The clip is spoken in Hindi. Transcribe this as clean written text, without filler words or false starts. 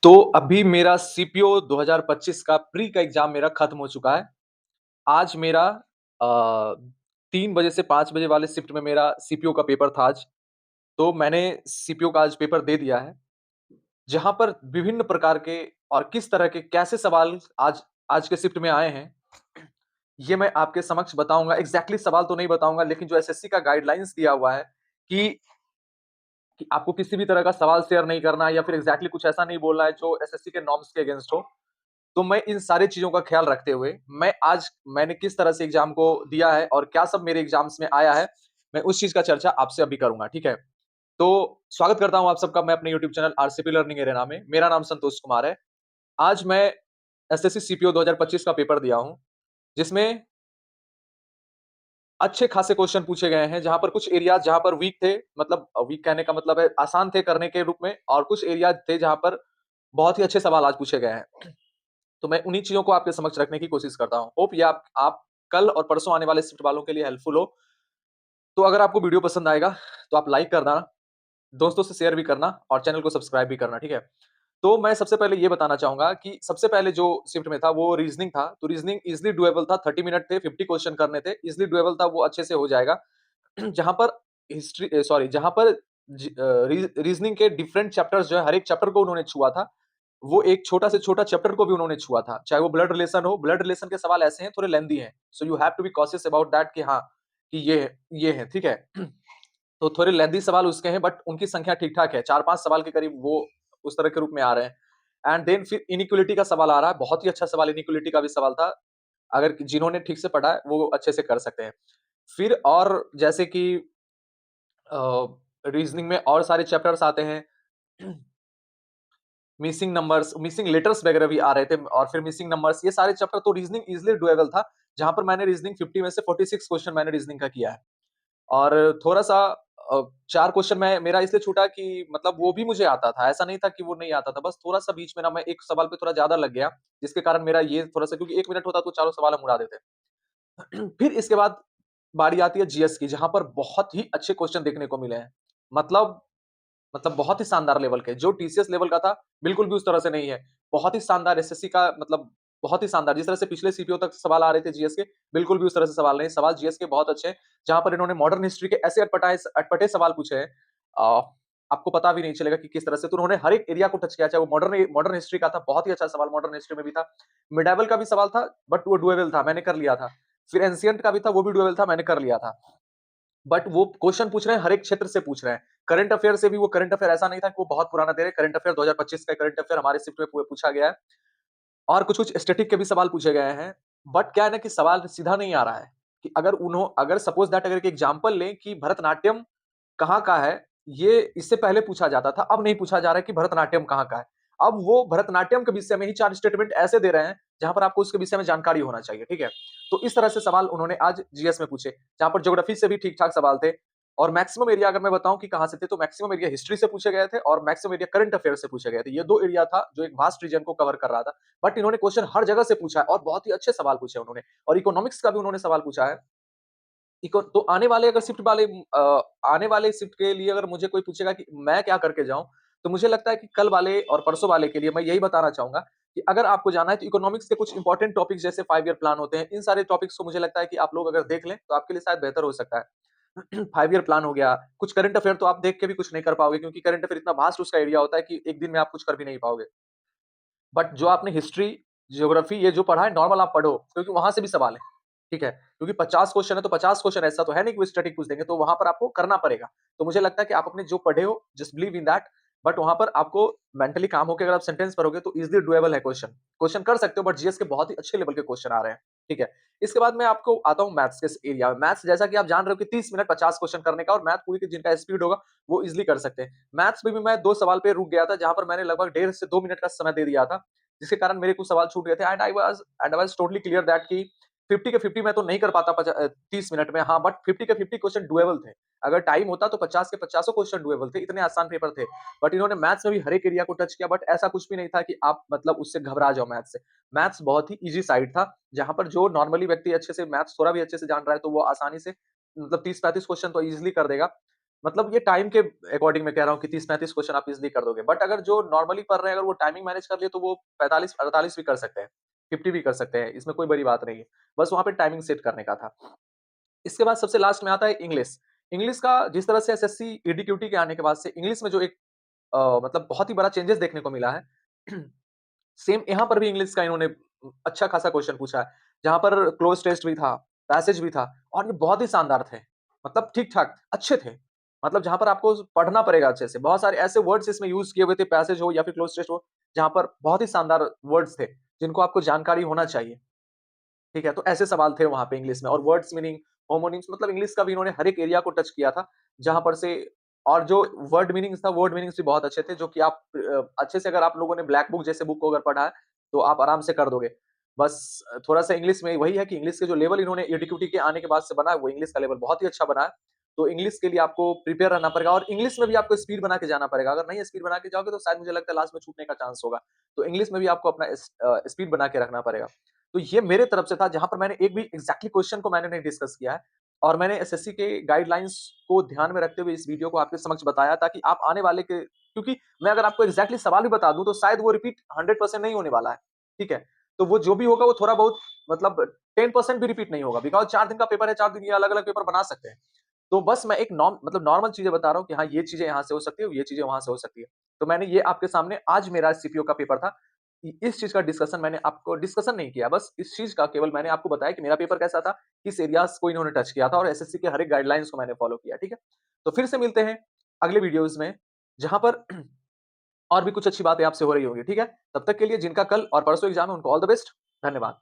तो अभी मेरा सीपीओ 2025 का प्री का एग्ज़ाम मेरा खत्म हो चुका है। आज मेरा 3 बजे से 5 बजे वाले शिफ्ट में मेरा सीपीओ का पेपर था आज। तो मैंने सीपीओ का आज पेपर दे दिया है, जहाँ पर विभिन्न प्रकार के और किस तरह के कैसे सवाल आज आज के शिफ्ट में आए हैं, ये मैं आपके समक्ष बताऊँगा। एग्ज़ैक्टली सवाल तो नहीं बताऊँगा, लेकिन जो एसएससी का गाइडलाइंस दिया हुआ है कि आपको किसी भी तरह का सवाल शेयर नहीं करना है या फिर एग्ज़ैक्टली कुछ ऐसा नहीं बोलना है जो एसएससी के नॉर्म्स के अगेंस्ट हो। तो मैं इन सारी चीज़ों का ख़्याल रखते हुए, मैंने किस तरह से एग्ज़ाम को दिया है और क्या सब मेरे एग्ज़ाम्स में आया है, मैं उस चीज़ का चर्चा आपसे अभी करूँगा, ठीक है? तो स्वागत करता हूँ आप सबका मैं अपने YouTube channel RCP learning arena में। मेरा नाम संतोष कुमार है। आज मैं एसएससी सीपीओ 2025 का पेपर दिया हूँ, जिसमें अच्छे खासे क्वेश्चन पूछे गए हैं, जहाँ पर कुछ एरियाज़ जहाँ पर वीक थे, मतलब वीक कहने का मतलब है आसान थे करने के रूप में और कुछ एरियाज़ थे जहाँ पर बहुत ही अच्छे सवाल आज पूछे गए हैं। तो मैं उन्हीं चीज़ों को आपके समक्ष रखने की कोशिश करता हूँ। होप ये आप कल और परसों आने वाले शिफ्ट वालों के लिए हेल्पफुल हो। तो अगर आपको वीडियो पसंद आएगा, तो आप लाइक करना, दोस्तों से शेयर भी करना और चैनल को सब्सक्राइब भी करना, ठीक है? तो मैं सबसे पहले ये बताना चाहूँगा कि सबसे पहले जो शिफ्ट में था वो रीज़निंग था। तो रीज़निंग ईज़िली डूएबल था, 30 मिनट थे, 50 क्वेश्चन करने थे, ईज़िली डूएबल था, वो अच्छे से हो जाएगा। जहाँ पर रीज़निंग के डिफरेंट चैप्टर्स जो है, हर एक चैप्टर को उन्होंने छुआ था। वो एक छोटा से छोटा चैप्टर को भी उन्होंने छुआ था। चाहे वो ब्लड रिलेशन हो, ब्लड रिलेशन के सवाल ऐसे हैं, थोड़े लेंथी हैं। So you have to be cautious about that कि हाँ, कि ये है, ठीक है? तो थोड़े लेंथी सवाल उसके हैं बट उनकी संख्या ठीक-ठाक है। 4-5 सवाल के करीब वो उस तरह के रूप में आ रहे हैं। एंड देन फिर इनेक्वालिटी का सवाल आ रहा है। बहुत ही अच्छा सवाल इनेक्वालिटी का भी सवाल था। अगर जिन्होंने ठीक से पढ़ा है, वो अच्छे से कर सकते हैं। फिर और जैसे कि रीज़निंग में और सारे चैप्टर्स आते हैं। मिसिंग नंबर्स, मिसिंग लेटर्स वगैरह भी आ रहे थे और फिर मिसिंग नंबर्स, ये सारे चैप्टर तो रीज़निंग ईज़िली डूएबल था, जहाँ पर मैंने रीज़निंग 50 में से 46 क्वेश्चन मैंने रीज़निंग का किया है। और थोड़ा-सा 4 क्वेश्चन मैं मेरा इसलिए छूटा कि मतलब वो भी मुझे आता था, ऐसा नहीं था कि वो नहीं आता था, बस थोड़ा-सा बीच में ना मैं एक सवाल पे थोड़ा ज़्यादा लग गया, जिसके कारण मेरा ये थोड़ा-सा क्योंकि 1 मिनट होता तो चारों सवाल हम उड़ा देते। फिर इसके बाद बारी आती है जीएस की, जहाँ पर बहुत ही अच्छे क्वेश्चन देखने को मिले हैं। मतलब बहुत ही शानदार लेवल के, जो टीसीएस लेवल का था, बिल्कुल भी उस तरह से नहीं है। बहुत ही शानदार एसएससी का मतलब बहुत ही शानदार, जिस तरह से पिछले सीपीओ तक सवाल आ रहे थे जीएस के, बिल्कुल भी उस तरह से सवाल नहीं। सवाल जीएस के बहुत अच्छे हैं, जहाँ पर इन्होंने मॉडर्न हिस्ट्री के ऐसे अटपटे सवाल पूछे हैं अ, आपको पता भी नहीं चलेगा कि किस तरह से। तो उन्होंने हर एक एरिया को टच किया, चाहे वो मॉडर्न हिस्ट्री का था, बहुत ही अच्छा सवाल मॉडर्न हिस्ट्री में भी था। मिडेवल का भी सवाल था, बट वो डुएबल था, मैंने कर लिया था। फिर एंशिएंट का भी था, वो भी डुएबल था, मैंने कर लिया था। बट वो क्वेश्चन पूछ रहे हैं, हर एक क्षेत्र से पूछ रहे हैं। करंट अफेयर से भी वो करंट अफेयर ऐसा नहीं था कि वो बहुत पुराना दे रहे हैं। करंट अफेयर 2025 का करंट अफेयर हमारे शिफ्ट में पूछा गया है और कुछ-कुछ स्टैटिक के भी सवाल पूछे गए हैं। बट क्या है ना कि सवाल सीधा नहीं आ रहा है कि अगर सपोज़ दैट अगर एक एग्जांपल लें कि भरतनाट्यम कहाँ का है? ये इससे पहले पूछा जाता था, अब नहीं पूछा जा रहा है कि भरतनाट्यम कहाँ का है। अब वो भरतनाट्यम के विषय में ही 4 स्टेटमेंट ऐसे दे रहे हैं, जहाँ पर आपको उसके विषय में जानकारी होना चाहिए, ठीक है? तो इस तरह से सवाल उन्होंने आज जीएस में पूछे, जहाँ पर ज्योग्राफी से भी ठीक-ठाक सवाल थे और मैक्सिमम एरिया अगर मैं बताऊँ कि कहाँ से थे, तो मैक्सिमम एरिया हिस्ट्री से पूछे गए थे और मैक्सिमम एरिया करंट अफेयर से पूछे गए थे। ये 2 एरिया था, जो एक वास्ट रीजन को कवर कर रहा था। बट इन्होंने क्वेश्चन हर जगह से पूछा है और बहुत ही अच्छे सवाल पूछे उन्होंने और इकोनॉमिक्स का भी उन्होंने सवाल पूछा है। इको तो आने वाले शिफ्ट के लिए अगर मुझे कोई पूछेगा कि मैं क्या करके जाऊँ, तो मुझे लगता है कि कल वाले और परसों वाले के लिए मैं यही बताना चाहूँगा कि अगर आपको जाना है तो इकोनॉमिक्स के कुछ इंपोर्टेंट टॉपिक्स जैसे 5 ईयर प्लान होते हैं, इन सारे टॉपिक्स को मुझे लगता है कि आप लोग अगर देख लें, तो आपके लिए शायद बेहतर हो सकता है। 5 ईयर प्लान हो गया, कुछ करंट अफेयर तो आप देख के भी कुछ नहीं कर पाओगे क्योंकि करंट अफेयर इतना वास्ट उसका एरिया होता है कि एक दिन में आप कुछ कर भी नहीं पाओगे। बट जो आपने हिस्ट्री, ज्योग्राफी ये जो पढ़ा है नॉर्मल आप पढ़ो, क्योंकि वहाँ से भी सवाल है, ठीक है? क्योंकि 50 क्वेश्चन है तो 50 क्वेश्चन ऐसा तो है नहीं कि वो स्टैटिक पूछ देंगे, तो वहाँ पर आपको करना पड़ेगा। तो मुझे लगता है कि आप अपने जो पढ़े हो just believe in that but वहाँ पर आपको मेंटली काम होके अगर आप सेंटेंस पढ़ोगे तो ईज़िली डूएबल है क्वेश्चन। क्वेश्चन कर सकते हो बट जीएस के बहुत ही अच्छे लेवल के क्वेश्चन आ रहे हैं, ठीक है? इसके बाद मैं आपको आता हूँ मैथ्स के इस एरिया में। मैथ्स जैसा कि आप जान रहे हो कि 30 मिनट 50 क्वेश्चन करने का और मैथ पूरी की जिनका स्पीड होगा, वो ईज़िली कर सकते हैं। मैथ्स में भी मैं 2 सवाल पे रुक गया था, जहाँ पर मैंने लगभग डेढ़ से 2 मिनट का समय दे दिया था। जिसके कारण मेरे कुछ सवाल छूट गए थे and I was totally clear that कि 50 के 50 मैं तो नहीं कर पाता 30 मिनट में हाँ, बट 50 के 50 क्वेश्चन डूएबल थे। अगर टाइम होता तो 50 के 50 क्वेश्चन डूएबल थे, इतने आसान पेपर थे। बट इन्होंने मैथ्स में भी हर एक एरिया को टच किया बट ऐसा कुछ भी नहीं था कि आप मतलब उससे घबरा जाओ मैथ्स से। मैथ्स बहुत ही ईज़ी साइड था, जहाँ पर जो नॉर्मली व्यक्ति अच्छे से मैथ्स थोड़ा भी अच्छे से जान रहा है तो वो आसानी से मतलब 30-35 क्वेश्चन तो ईज़िली कर देगा। मतलब ये टाइम के अकॉर्डिंग मैं कह रहा हूँ कि 30-35 क्वेश्चन आप इज़िली कर दोगे। बट अगर जो नॉर्मली पढ़ रहे हैं, अगर वो टाइमिंग मैनेज कर लिए तो वो 45-48 भी कर सकते हैं, 50 भी कर सकते हैं, इसमें कोई बड़ी बात नहीं है। बस वहाँ पे टाइमिंग सेट करने का था। इसके बाद सबसे लास्ट में आता है इंग्लिश। इंग्लिश का जिस तरह से एसएससी ईडीक्यूटी के आने के बाद से इंग्लिश में जो एक मतलब बहुत ही बड़ा चेंजेस देखने को मिला है। सेम यहाँ पर भी इंग्लिश का इन्होंने अच्छा खासा क्वेश्चन पूछा है, जहाँ पर क्लोज़ टेस्ट भी था, पैसेज भी था और ये बहुत ही शानदार थे। मतलब ठीक-ठाक, अच्छे थे। मतलब जहाँ पर आपको पढ़ना पड़ेगा अच्छे से। बहुत सारे ऐसे वर्ड्स इसमें यूज़ किए हुए थे, पैसेज हो या फिर क्लोज़ टेस्ट हो, जहाँ पर बहुत ही शानदार वर्ड्स थे, जिनको आपको जानकारी होना चाहिए। ठीक है? तो ऐसे सवाल थे वहाँ पे इंग्लिश में और वर्ड्स मीनिंग, होमोनिम्स मतलब इंग्लिश का भी इन्होंने हर एक एरिया को टच किया था, जहाँ पर से और जो वर्ड मीनिंग्स था, वर्ड मीनिंग्स भी बहुत अच्छे थे, जो कि आप अच्छे से अगर आप लोगों ने ब्लैक बुक जैसे बुक को अगर पढ़ा है, तो आप आराम से कर दोगे। बस थोड़ा-सा इंग्लिश में वही है कि इंग्लिश के जो लेवल इन्होंने एडीक्यूटी के आने के बाद से बना है, वो इंग्लिश का लेवल बहुत ही अच्छा बना है। तो इंग्लिश के लिए आपको प्रिपेयर रहना पड़ेगा और इंग्लिश में भी आपको स्पीड बना के जाना पड़ेगा। अगर नहीं स्पीड बना के जाओगे, तो शायद मुझे लगता है लास्ट में छूटने का चांस होगा। तो इंग्लिश में भी आपको अपना स्पीड बना के रखना पड़ेगा। तो ये मेरे तरफ से था जहाँ पर मैंने एक भी एग्ज़ैक्टली क्वेश्चन को मैंने नहीं डिस्कस किया है और मैंने एसएससी के गाइडलाइंस को ध्यान में रखते हुए इस वीडियो को आपके समक्ष बताया ताकि आप आने वाले के क्योंकि मैं अगर आपको एग्ज़ैक्टली सवाल भी बता दूँ तो शायद वो रिपीट 100% नहीं होने वाला है, ठीक है? तो वो जो भी होगा वो थोड़ा बहुत मतलब 10% भी रिपीट नहीं होगा बिकॉज़ 4 दिन का पेपर है, 4 दिन ये अलग-अलग पेपर बना सकते हैं। तो बस मैं एक नॉर्मल चीज़ें बता रहा हूँ कि हाँ, ये चीज़ें यहाँ से हो सकती है, ये चीज़ें वहाँ से हो सकती है। तो मैंने ये आपके सामने आज मेरा सीपीओ का पेपर था। इस चीज़ का डिस्कशन मैंने आपको डिस्कशन नहीं किया, बस इस चीज़ का केवल मैंने आपको बताया कि मेरा पेपर कैसा था, किस एरियाज़ को इन्होंने टच किया था और एसएससी के हर एक गाइडलाइंस को मैंने फॉलो किया, ठीक है? तो फिर से मिलते हैं अगले वीडियोज़ में, जहाँ पर और भी कुछ अच्छी बातें आपसे हो रही होंगी, ठीक है? तब तक के लिए जिनका कल और परसों एग्ज़ाम है, उनको ऑल द बेस्ट। धन्यवाद।